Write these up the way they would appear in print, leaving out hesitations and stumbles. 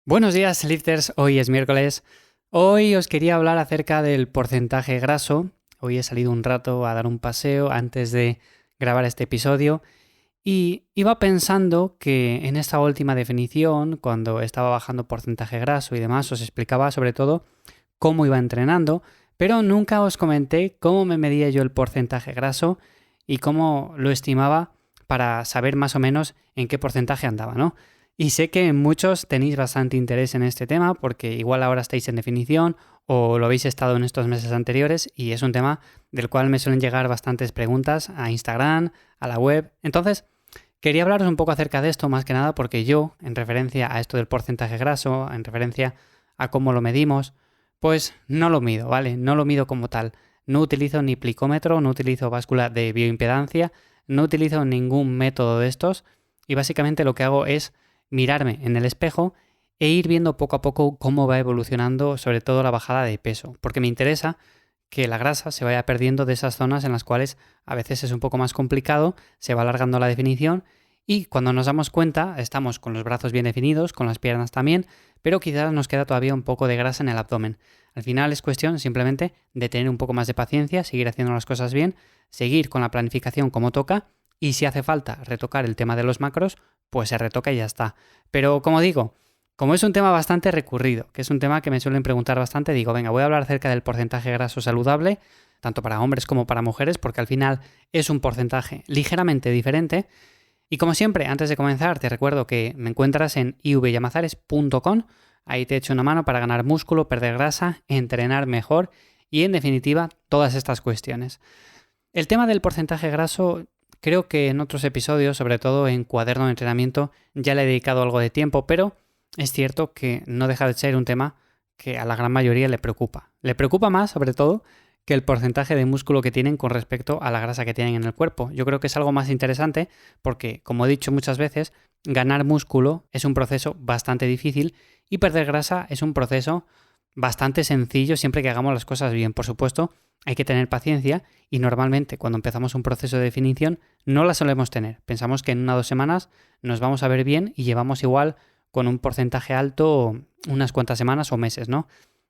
Buenos días, lifters. Hoy es miércoles. Hoy os quería hablar acerca del porcentaje graso. Hoy he salido un rato a dar un paseo antes de grabar este episodio y iba pensando que en esta última definición, cuando estaba bajando porcentaje graso y demás, os explicaba sobre todo cómo iba entrenando, pero nunca os comenté cómo me medía yo el porcentaje graso y cómo lo estimaba para saber más o menos en qué porcentaje andaba, ¿no? Y sé que muchos tenéis bastante interés en este tema porque igual ahora estáis en definición o lo habéis estado en estos meses anteriores y es un tema del cual me suelen llegar bastantes preguntas a Instagram, a la web. Entonces, quería hablaros un poco acerca de esto más que nada porque yo, en referencia a esto del porcentaje graso, en referencia a cómo lo medimos, pues no lo mido, ¿vale? No lo mido como tal. No utilizo ni plicómetro, no utilizo báscula de bioimpedancia, no utilizo ningún método de estos y básicamente lo que hago es mirarme en el espejo e ir viendo poco a poco cómo va evolucionando sobre todo la bajada de peso, porque me interesa que la grasa se vaya perdiendo de esas zonas en las cuales a veces es un poco más complicado, se va alargando la definición y cuando nos damos cuenta estamos con los brazos bien definidos, con las piernas también, pero quizás nos queda todavía un poco de grasa en el abdomen. Al final es cuestión simplemente de tener un poco más de paciencia, seguir haciendo las cosas bien, seguir con la planificación como toca y si hace falta retocar el tema de los macros, pues se retoca y ya está. Pero como digo, como es un tema bastante recurrido, que es un tema que me suelen preguntar bastante, digo, venga, voy a hablar acerca del porcentaje graso saludable, tanto para hombres como para mujeres, porque al final es un porcentaje ligeramente diferente. Y como siempre, antes de comenzar, te recuerdo que me encuentras en ivyamazares.com. Ahí te echo una mano para ganar músculo, perder grasa, entrenar mejor y, en definitiva, todas estas cuestiones. El tema del porcentaje graso, creo que en otros episodios, sobre todo en Cuaderno de Entrenamiento, ya le he dedicado algo de tiempo, pero es cierto que no deja de ser un tema que a la gran mayoría le preocupa. Le preocupa más, sobre todo, que el porcentaje de músculo que tienen con respecto a la grasa que tienen en el cuerpo. Yo creo que es algo más interesante porque, como he dicho muchas veces, ganar músculo es un proceso bastante difícil y perder grasa es un proceso bastante sencillo siempre que hagamos las cosas bien. Por supuesto, hay que tener paciencia y normalmente cuando empezamos un proceso de definición no la solemos tener. Pensamos que en 1 o 2 semanas nos vamos a ver bien y llevamos igual con un porcentaje alto unas cuantas semanas o meses, ¿no?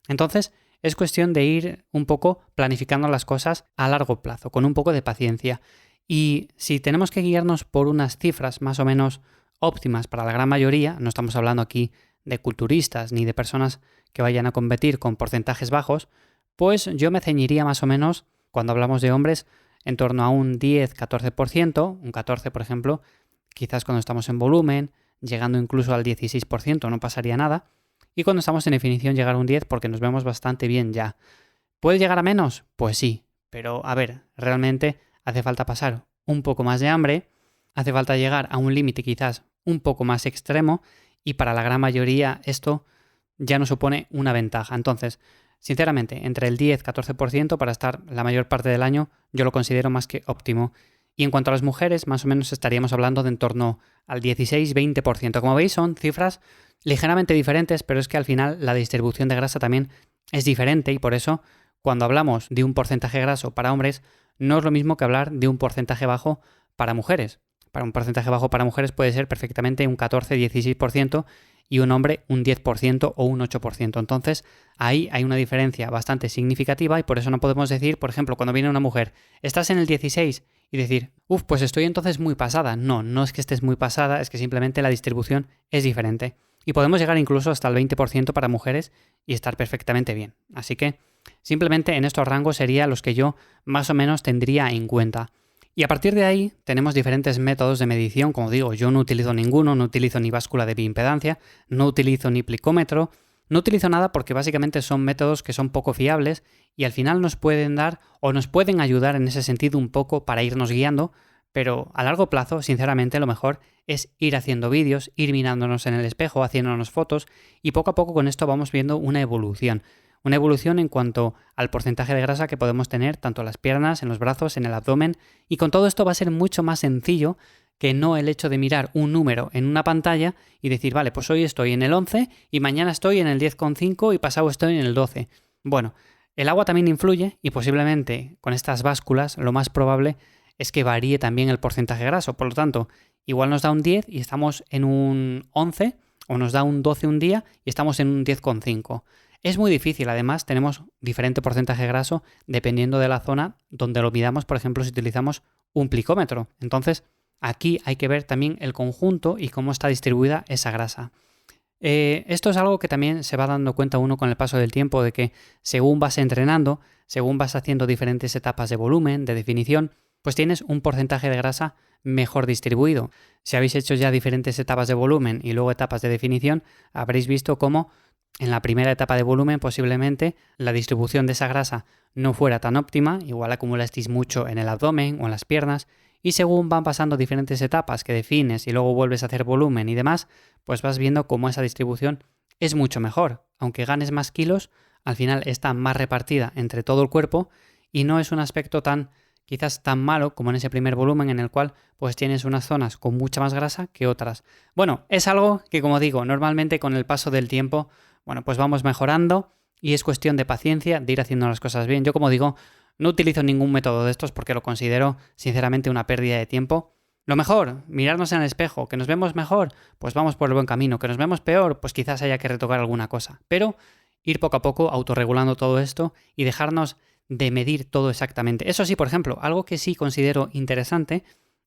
Entonces, es cuestión de ir un poco planificando las cosas a largo plazo, con un poco de paciencia. Y si tenemos que guiarnos por unas cifras más o menos óptimas para la gran mayoría, no estamos hablando aquí de culturistas ni de personas que vayan a competir con porcentajes bajos, pues yo me ceñiría más o menos, cuando hablamos de hombres, en torno a un 10-14%, un 14% por ejemplo, quizás cuando estamos en volumen, llegando incluso al 16% no pasaría nada, y cuando estamos en definición llegar a un 10 porque nos vemos bastante bien ya. ¿Puede llegar a menos? Pues sí, pero a ver, realmente hace falta pasar un poco más de hambre, hace falta llegar a un límite quizás un poco más extremo y para la gran mayoría esto ya no supone una ventaja. Entonces, sinceramente, entre el 10-14% para estar la mayor parte del año yo lo considero más que óptimo. Y en cuanto a las mujeres, más o menos estaríamos hablando de en torno al 16-20%. Como veis, son cifras ligeramente diferentes, pero es que al final la distribución de grasa también es diferente y por eso cuando hablamos de un porcentaje graso para hombres no es lo mismo que hablar de un porcentaje bajo para mujeres. Para un porcentaje bajo para mujeres puede ser perfectamente un 14-16% y un hombre un 10% o un 8%. Entonces ahí hay una diferencia bastante significativa y por eso no podemos decir, por ejemplo, cuando viene una mujer, estás en el 16 y decir, pues estoy entonces muy pasada. No, no es que estés muy pasada, es que simplemente la distribución es diferente. Y podemos llegar incluso hasta el 20% para mujeres y estar perfectamente bien. Así que simplemente en estos rangos serían los que yo más o menos tendría en cuenta. Y a partir de ahí tenemos diferentes métodos de medición. Como digo, yo no utilizo ninguno, no utilizo ni báscula de bioimpedancia, no utilizo ni plicómetro, no utilizo nada porque básicamente son métodos que son poco fiables y al final nos pueden dar o nos pueden ayudar en ese sentido un poco para irnos guiando, pero a largo plazo, sinceramente, lo mejor es ir haciendo vídeos, ir mirándonos en el espejo, haciéndonos fotos y poco a poco con esto vamos viendo una evolución. Una evolución en cuanto al porcentaje de grasa que podemos tener tanto en las piernas, en los brazos, en el abdomen y con todo esto va a ser mucho más sencillo que no el hecho de mirar un número en una pantalla y decir, vale, pues hoy estoy en el 11 y mañana estoy en el 10,5 y pasado estoy en el 12. Bueno, el agua también influye y posiblemente con estas básculas lo más probable es que varíe también el porcentaje graso. Por lo tanto, igual nos da un 10 y estamos en un 11 o nos da un 12 un día y estamos en un 10,5. Es muy difícil, además tenemos diferente porcentaje graso dependiendo de la zona donde lo midamos, por ejemplo, si utilizamos un plicómetro. Entonces, aquí hay que ver también el conjunto y cómo está distribuida esa grasa. Esto es algo que también se va dando cuenta uno con el paso del tiempo, de que según vas entrenando, según vas haciendo diferentes etapas de volumen, de definición, pues tienes un porcentaje de grasa mejor distribuido. Si habéis hecho ya diferentes etapas de volumen y luego etapas de definición, habréis visto cómo en la primera etapa de volumen posiblemente la distribución de esa grasa no fuera tan óptima, igual acumulasteis mucho en el abdomen o en las piernas, y según van pasando diferentes etapas que defines y luego vuelves a hacer volumen y demás, pues vas viendo cómo esa distribución es mucho mejor. Aunque ganes más kilos, al final está más repartida entre todo el cuerpo y no es un aspecto quizás tan malo como en ese primer volumen en el cual pues tienes unas zonas con mucha más grasa que otras. Bueno, es algo que, como digo, normalmente con el paso del tiempo, bueno, pues vamos mejorando y es cuestión de paciencia, de ir haciendo las cosas bien. Yo, como digo, no utilizo ningún método de estos porque lo considero sinceramente una pérdida de tiempo. Lo mejor, mirarnos en el espejo, que nos vemos mejor, pues vamos por el buen camino, que nos vemos peor, pues quizás haya que retocar alguna cosa. Pero ir poco a poco autorregulando todo esto y dejarnos de medir todo exactamente. Eso sí, por ejemplo, algo que sí considero interesante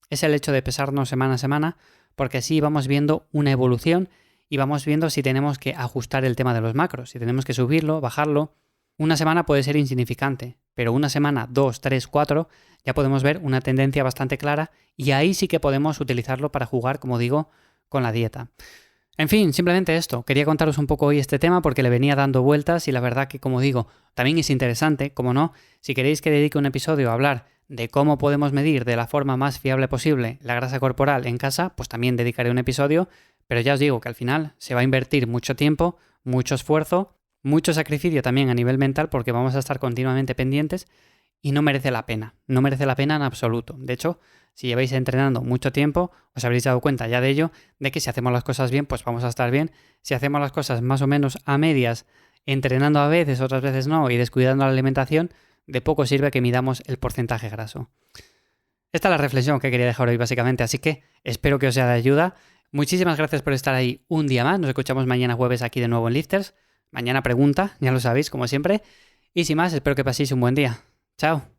es el hecho de pesarnos semana a semana, porque así vamos viendo una evolución y vamos viendo si tenemos que ajustar el tema de los macros, si tenemos que subirlo, bajarlo. Una semana puede ser insignificante, pero una semana, 2, 3, 4, ya podemos ver una tendencia bastante clara y ahí sí que podemos utilizarlo para jugar, como digo, con la dieta. En fin, simplemente esto. Quería contaros un poco hoy este tema porque le venía dando vueltas y la verdad que, como digo, también es interesante, como no, si queréis que dedique un episodio a hablar de cómo podemos medir de la forma más fiable posible la grasa corporal en casa, pues también dedicaré un episodio, pero ya os digo que al final se va a invertir mucho tiempo, mucho esfuerzo, mucho sacrificio también a nivel mental porque vamos a estar continuamente pendientes y no merece la pena en absoluto. De hecho, si lleváis entrenando mucho tiempo, os habréis dado cuenta ya de ello, de que si hacemos las cosas bien, pues vamos a estar bien. Si hacemos las cosas más o menos a medias, entrenando a veces, otras veces no, y descuidando la alimentación, de poco sirve que midamos el porcentaje graso. Esta es la reflexión que quería dejar hoy básicamente, así que espero que os sea de ayuda. Muchísimas gracias por estar ahí un día más. Nos escuchamos mañana jueves aquí de nuevo en Lifters. Mañana pregunta, ya lo sabéis, como siempre. Y sin más, espero que paséis un buen día. Chao.